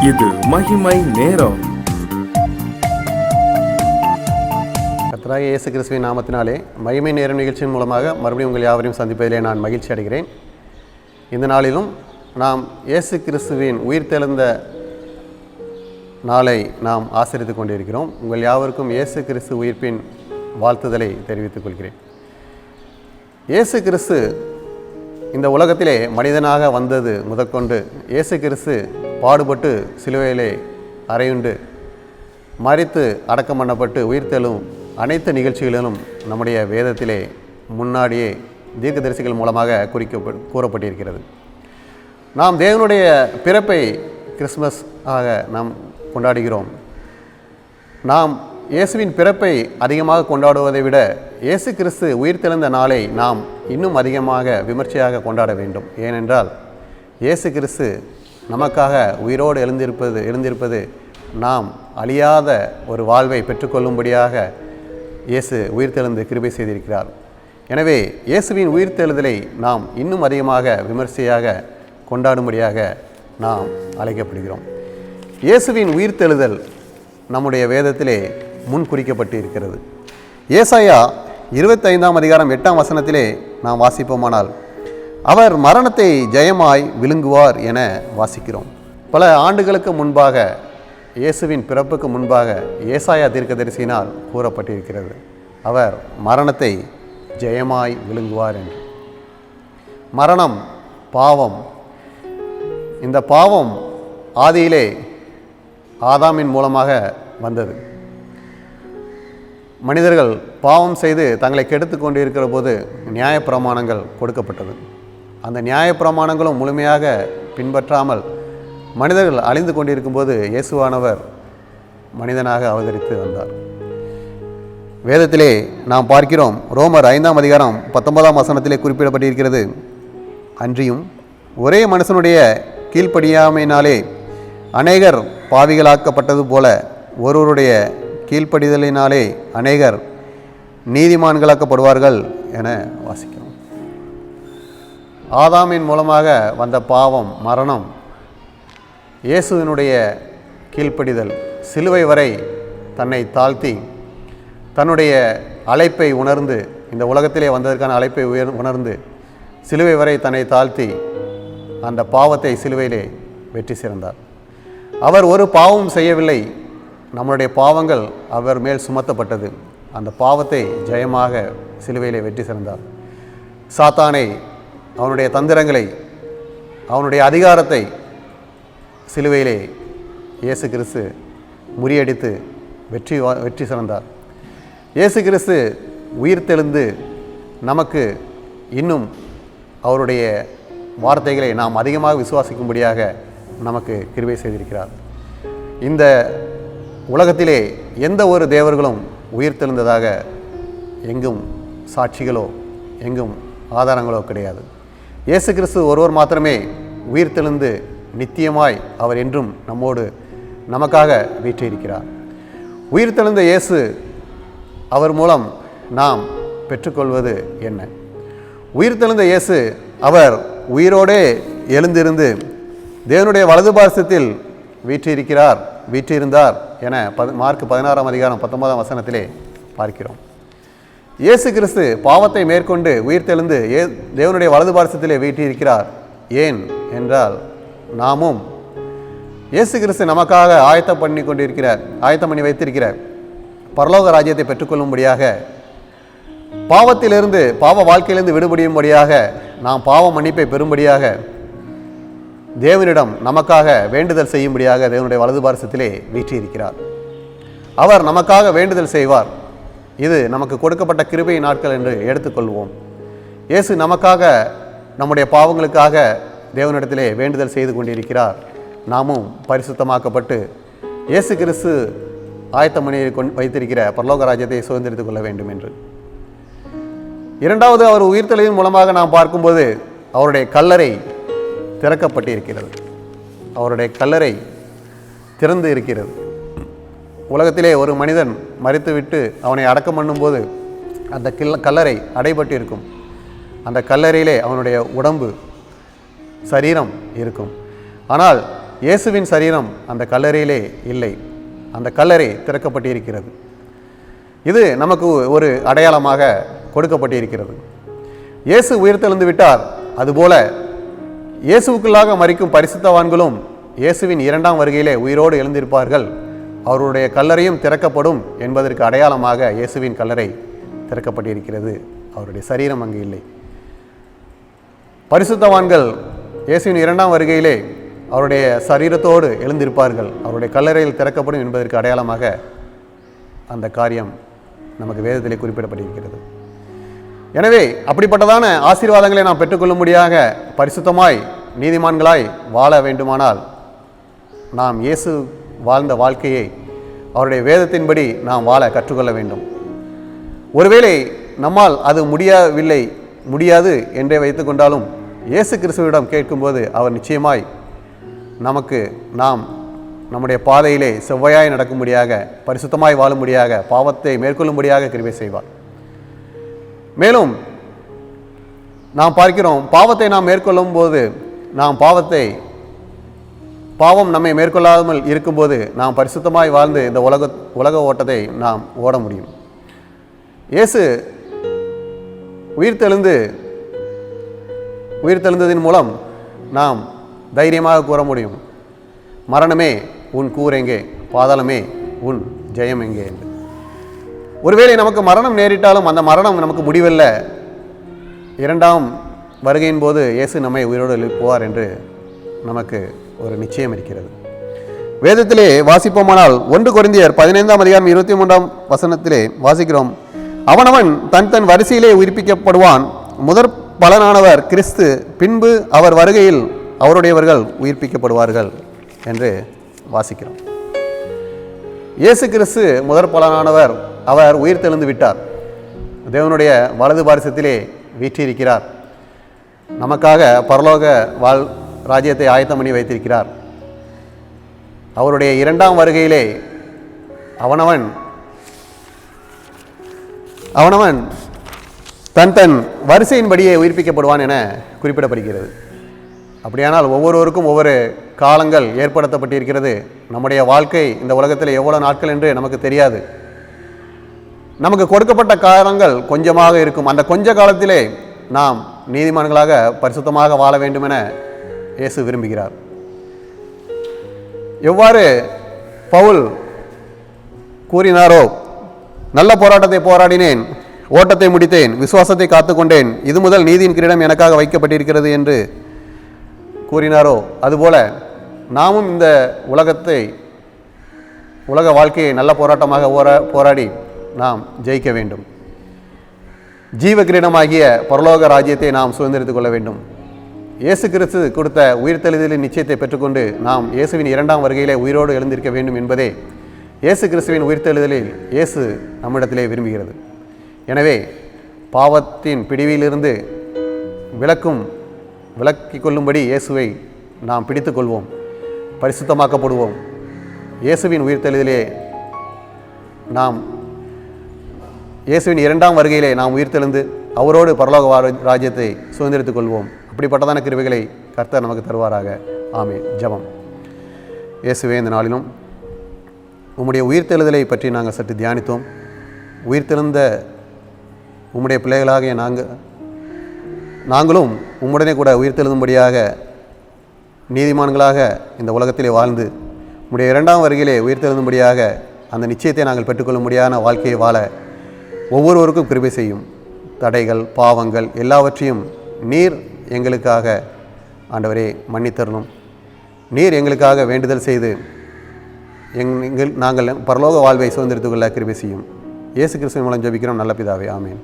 இது மகிமை நேரம். கர்த்தராகிய இயேசு கிறிஸ்துவின் நாமத்தினாலே மகிமை நேரம் நிகழ்ச்சியின் மூலமாக மறுபடியும் உங்கள் யாவரையும் சந்திப்பதிலே நான் மகிழ்ச்சி அடைகிறேன். இந்த நாளிலும் நாம் இயேசு கிறிஸ்துவின் உயிர்த்தெழுந்த நாளை நாம் ஆசரித்து கொண்டிருக்கிறோம். உங்கள் யாவருக்கும் இயேசு கிறிஸ்து உயிர்ப்பின் வாழ்த்துதலை தெரிவித்துக் கொள்கிறேன். இயேசு கிறிஸ்து இந்த உலகத்திலே மனிதனாக வந்தது முதற்கொண்டு இயேசு கிறிஸ்து பாடுபட்டு சிலுவையிலே அறையுண்டு மரித்து அடக்கம் பண்ணப்பட்டு உயிர்த்தெழும் அனைத்து நிகழ்ச்சிகளிலும் நம்முடைய வேதத்திலே முன்னாடியே தீர்க்கதரிசிகள் மூலமாக கூறப்பட்டிருக்கிறது. நாம் தேவனுடைய பிறப்பை கிறிஸ்மஸ் ஆக நாம் கொண்டாடுகிறோம். நாம் இயேசுவின் பிறப்பை அதிகமாக கொண்டாடுவதை விட இயேசு கிறிஸ்து உயிர்த்தெழுந்த நாளை நாம் இன்னும் அதிகமாக விமர்சையாக கொண்டாட வேண்டும். ஏனென்றால் இயேசு கிறிஸ்து நமக்காக உயிரோடு எழுந்திருப்பது நாம் அழியாத ஒரு வாழ்வை பெற்றுக்கொள்ளும்படியாக இயேசு உயிர்த்தெழுந்து கிருபை செய்திருக்கிறார். எனவே இயேசுவின் உயிர்த்தெழுதலை நாம் இன்னும் அதிகமாக விமர்சையாக கொண்டாடும்படியாக நாம் அழைக்கப்படுகிறோம். இயேசுவின் உயிர்த்தெழுதல் நம்முடைய வேதத்திலே முன்குறிக்கப்பட்டு இருக்கிறது. ஏசாயா 25ஆம் அதிகாரம் 8ஆம் வசனத்திலே நாம் வாசிப்போமானால், அவர் மரணத்தை ஜெயமாய் விழுங்குவார் என வாசிக்கிறோம். பல ஆண்டுகளுக்கு முன்பாக இயேசுவின் பிறப்புக்கு முன்பாக ஏசாயா தீர்க்கதரிசியினால் கூறப்பட்டிருக்கிறது, அவர் மரணத்தை ஜெயமாய் விழுங்குவார் என்று. மரணம் பாவம். இந்த பாவம் ஆதியிலே ஆதாமின் மூலமாக வந்தது. மனிதர்கள் பாவம் செய்து தங்களை கெடுத்து கொண்டு இருக்கிற போது நியாயப்பிரமாணங்கள் கொடுக்கப்பட்டது. அந்த நியாயப்பிரமாணங்களும் முழுமையாக பின்பற்றாமல் மனிதர்கள் அழிந்து கொண்டிருக்கும் போது இயேசுவானவர் மனிதனாக அவதரித்து வந்தார். வேதத்திலே நாம் பார்க்கிறோம், ரோமர் 5ஆம் அதிகாரம் 19ஆம் வசனத்திலே குறிப்பிடப்பட்டிருக்கிறது, அன்றியும் ஒரே மனுஷனுடைய கீழ்ப்படியாமையினாலே அநேகர் பாவிகளாக்கப்பட்டது போல ஒருவருடைய கீழ்ப்படிதலினாலே அநேகர் நீதிமான்களாக்கப்படுவார்கள் என வாசிக்கிறோம். ஆதாமின் மூலமாக வந்த பாவம் மரணம், இயேசுவினுடைய கீழ்ப்படிதல், சிலுவை வரை தன்னை தாழ்த்தி தன்னுடைய அழைப்பை உணர்ந்து, இந்த உலகத்திலே வந்ததற்கான அழைப்பை உணர்ந்து சிலுவை வரை தன்னை தாழ்த்தி அந்த பாவத்தை சிலுவையிலே வெற்றி சிறந்தார். அவர் ஒரு பாவம் செய்யவில்லை, நம்முடைய பாவங்கள் அவர் மேல் சுமத்தப்பட்டது. அந்த பாவத்தை ஜெயமாக சிலுவையிலே வெற்றி சிறந்தார். சாத்தானை, அவனுடைய தந்திரங்களை, அவனுடைய அதிகாரத்தை சிலுவையிலே இயேசு கிறிஸ்து முறியடித்து வெற்றி சிறந்தார். இயேசு கிறிஸ்து உயிர்த்தெழுந்து நமக்கு இன்னும் அவருடைய வார்த்தைகளை நாம் அதிகமாக விசுவாசிக்கும்படியாக நமக்கு கிருபை செய்திருக்கிறார். இந்த உலகத்திலே எந்த ஒரு தேவர்களும் உயிர்த்தெழுந்ததாக எங்கும் சாட்சிகளோ எங்கும் ஆதாரங்களோ கிடையாது. இயேசு கிறிஸ்து ஒருவர் மாத்திரமே உயிர்த்தெழுந்து நித்தியமாய் அவர் என்றும் நம்மோடு நமக்காக வீற்றிருக்கிறார். உயிர்த்தெழுந்த இயேசு அவர் மூலம் நாம் பெற்றுக்கொள்வது என்ன? உயிர்த்தெழுந்த இயேசு அவர் உயிரோடே எழுந்திருந்து தேவனுடைய வலது பார்சத்தில் வீற்றிருந்தார் என மார்க் 16ஆம் அதிகாரம் 19ஆம் வசனத்திலே பார்க்கிறோம். இயேசு கிறிஸ்து பாவத்தை மேற்கொண்டு உயிர்த்தெழுந்து தேவனுடைய வலது பார்சத்திலே வீற்றிருக்கிறார். ஏன் என்றால், நாமும் இயேசு கிறிஸ்து நமக்காக ஆயத்தம் பண்ணி வைத்திருக்கிற பரலோக ராஜ்யத்தை பெற்றுக்கொள்ளும்படியாக, பாவத்திலிருந்து பாவ வாழ்க்கையிலிருந்து விடுபடியும்படியாக, நாம் பாவ மன்னிப்பை பெறும்படியாக தேவனிடம் நமக்காக வேண்டுதல் செய்யும்படியாக தேவனுடைய வலது பார்சத்திலே வீற்றிருக்கிறார். அவர் நமக்காக வேண்டுதல் செய்வார். இது நமக்கு கொடுக்கப்பட்ட கிருபை நாட்கள் என்று எடுத்துக்கொள்வோம். இயேசு நமக்காக, நம்முடைய பாவங்களுக்காக தேவனிடத்திலே வேண்டுதல் செய்து கொண்டிருக்கிறார். நாமும் பரிசுத்தமாக்கப்பட்டு இயேசு கிறிஸ்து ஆயத்தம் பண்ணி வைத்திருக்கிற பரலோக ராஜ்யத்தை சுதந்திரித்துக் கொள்ள வேண்டும் என்று. இரண்டாவது, அவர் உயிர்த்தெழுதலின் மூலமாக நாம் பார்க்கும்போது அவருடைய கல்லறை திறக்கப்பட்டிருக்கிறது. அவருடைய கல்லறை திறந்து இருக்கிறது. உலகத்திலே ஒரு மனிதன் மரித்துவிட்டு அவனை அடக்கம் பண்ணும்போது அந்த கல்லறை அடைபட்டு இருக்கும். அந்த கல்லறையிலே அவனுடைய உடம்பு, சரீரம் இருக்கும். ஆனால் இயேசுவின் சரீரம் அந்த கல்லறையிலே இல்லை. அந்த கல்லறை திறக்கப்பட்டிருக்கிறது. இது நமக்கு ஒரு அடையாளமாக கொடுக்கப்பட்டிருக்கிறது. இயேசு உயிர்த்தெழுந்து விட்டார். அதுபோல இயேசுவுக்குள்ளாக மரிக்கும் பரிசுத்தவான்களும் இயேசுவின் இரண்டாம் வருகையிலே உயிரோடு எழுந்திருப்பார்கள். அவருடைய கல்லறையும் திறக்கப்படும் என்பதற்கு அடையாளமாக இயேசுவின் கல்லறை திறக்கப்பட்டிருக்கிறது. அவருடைய சரீரம் அங்கு இல்லை. பரிசுத்தவான்கள் இயேசுவின் இரண்டாம் வருகையிலே அவருடைய சரீரத்தோடு எழுந்திருப்பார்கள். அவருடைய கல்லறையில் திறக்கப்படும் என்பதற்கு அடையாளமாக அந்த காரியம் நமக்கு வேதத்திலே குறிப்பிடப்பட்டிருக்கிறது. எனவே அப்படிப்பட்டதான ஆசீர்வாதங்களை நாம் பெற்றுக்கொள்ளும்படியாக பரிசுத்தமாய் நீதிமான்களாய் வாழ வேண்டுமானால் நாம் இயேசு வாழ்ந்த வாழ்க்கையை அவருடைய வேதத்தின்படி நாம் வாழ கற்றுக்கொள்ள வேண்டும். ஒருவேளை நம்மால் அது முடியாது என்றே வைத்து கொண்டாலும் இயேசு கிறிஸ்துவிடம் கேட்கும்போது அவர் நிச்சயமாய் நமக்கு நம்முடைய பாதையிலே செவ்வையாய் நடக்கும்படியாக, பரிசுத்தமாய் வாழும்படியாக, பாவத்தை மேற்கொள்ளும்படியாக கிருபை செய்வார். மேலும் நாம் பார்க்கிறோம், பாவத்தை நாம் மேற்கொள்ளும் போது பாவம் நம்மை மேற்கொள்ளாமல் இருக்கும்போது நாம் பரிசுத்தமாய் வாழ்ந்து இந்த உலக ஓட்டத்தை நாம் ஓட முடியும். இயேசு உயிர்த்தெழுந்ததின் மூலம் நாம் தைரியமாக கூற முடியும், மரணமே உன் கூர் எங்கே, பாதாளமே உன் ஜெயம் எங்கே என்று. ஒருவேளை நமக்கு மரணம் நேரிட்டாலும் அந்த மரணம் நமக்கு முடிவல்ல. இரண்டாம் வருகையின் போது இயேசு நம்மை உயிரோடு எழுப்புவார் என்று நமக்கு ஒரு நிச்சயம் இருக்கிறது. வேதத்திலே வாசிப்போமானால் 1 கொரிந்தியர் 15ஆம் அதிகாரம் 23ஆம் வசனத்திலே வாசிக்கிறோம், அவனவன் தன் வரிசையிலே உயிர்ப்பிக்கப்படுவான். முதற் பலனானவர் கிறிஸ்து, பின்பு அவர் வருகையில் அவருடையவர்கள் உயிர்ப்பிக்கப்படுவார்கள் என்று வாசிக்கிறோம். இயேசு கிறிஸ்து முதற் பலனானவர். அவர் உயிர்த்தெழுந்து விட்டார். தேவனுடைய வலது பாரிசத்திலே வீற்றிருக்கிறார். நமக்காக பரலோக ராஜ்யத்தை ஆயத்தம் பண்ணி வைத்திருக்கிறார். அவருடைய இரண்டாம் வருகையிலே அவனவன் தன் வரிசையின்படியே உயிர்ப்பிக்கப்படுவான் என குறிப்பிடப்படுகிறது. அப்படியானால் ஒவ்வொருவருக்கும் ஒவ்வொரு காலங்கள் ஏற்படுத்தப்பட்டிருக்கிறது. நம்முடைய வாழ்க்கை இந்த உலகத்தில் எவ்வளவு நாட்கள் என்று நமக்கு தெரியாது. நமக்கு கொடுக்கப்பட்ட காலங்கள் கொஞ்சமாக இருக்கும். அந்த கொஞ்ச காலத்திலே நாம் நீதிமான்களாக பரிசுத்தமாக வாழ வேண்டும் என இயேசு விரும்புகிறார். எவ்வாறு பவுல் கூறினாரோ, நல்ல போராட்டத்தை போராடினேன், ஓட்டத்தை முடித்தேன், விசுவாசத்தை காத்துக்கொண்டேன், இது முதல் நீதியின் கிரீடம் எனக்காக வைக்கப்பட்டிருக்கிறது என்று கூறினாரோ, அதுபோல நாமும் இந்த உலக வாழ்க்கையை நல்ல போராட்டமாக போராடி நாம் ஜெயிக்க வேண்டும். ஜீவ கிரீடமாகிய பரலோக ராஜ்யத்தை நாம் சுதந்திரித்துக் கொள்ள வேண்டும். இயேசு கிறிஸ்து கொடுத்த உயிர்த்தெழுதலின் நிச்சயத்தை பெற்றுக்கொண்டு நாம் இயேசுவின் இரண்டாம் வருகையிலே உயிரோடு எழுந்திருக்க வேண்டும் என்பதே இயேசு கிறிஸ்துவின் உயிர்த்தெழுதலில் இயேசு நம்மிடத்திலே விரும்புகிறது. எனவே பாவத்தின் பிடிவிலிருந்து விலக்கிக் கொள்ளும்படி இயேசுவை நாம் பிடித்து கொள்வோம், பரிசுத்தமாக்கப்படுவோம். இயேசுவின் உயிர்த்தெழுதலே இயேசுவின் இரண்டாம் வருகையிலே நாம் உயிர்த்தெழுந்து அவரோடு பரலோக ராஜ்யத்தை சுதந்திரித்துக் கொள்வோம். அப்படிப்பட்டதான கிருபைகளை கர்த்தர் நமக்கு தருவாராக. ஆமென். ஜெபம். இயேசுவே, இந்த நாளிலும் உம்முடைய உயிர்த்தெழுதலை பற்றி நாங்கள் சற்று தியானித்தோம். உயிர்த்தெழுந்த உம்முடைய பிள்ளைகளாகிய நாங்களும் உம்முடனே கூட உயிர்த்தெழுதும்படியாக நீதிமான்களாக இந்த உலகத்திலே வாழ்ந்து உம்முடைய இரண்டாம் வருகையிலே உயிர்த்தெழுதும்படியாக அந்த நிச்சயத்தை நாங்கள் பெற்றுக்கொள்ளும்படியான வாழ்க்கையை வாழ ஒவ்வொருவருக்கும் கிருபை செய்யும். தடைகள், பாவங்கள் எல்லாவற்றையும் நீர் எங்களுக்காக ஆண்டவரே மன்னித்தரணும். நீர் எங்களுக்காக வேண்டுதல் செய்து நாங்கள் பரலோக வாழ்வை சுதந்திரித்துக் கொள்ள கிருபை செய்யும். இயேசு கிறிஸ்துவின் மூலம் ஜெபிக்கிறோம் நல்ல பிதாவே. ஆமென்.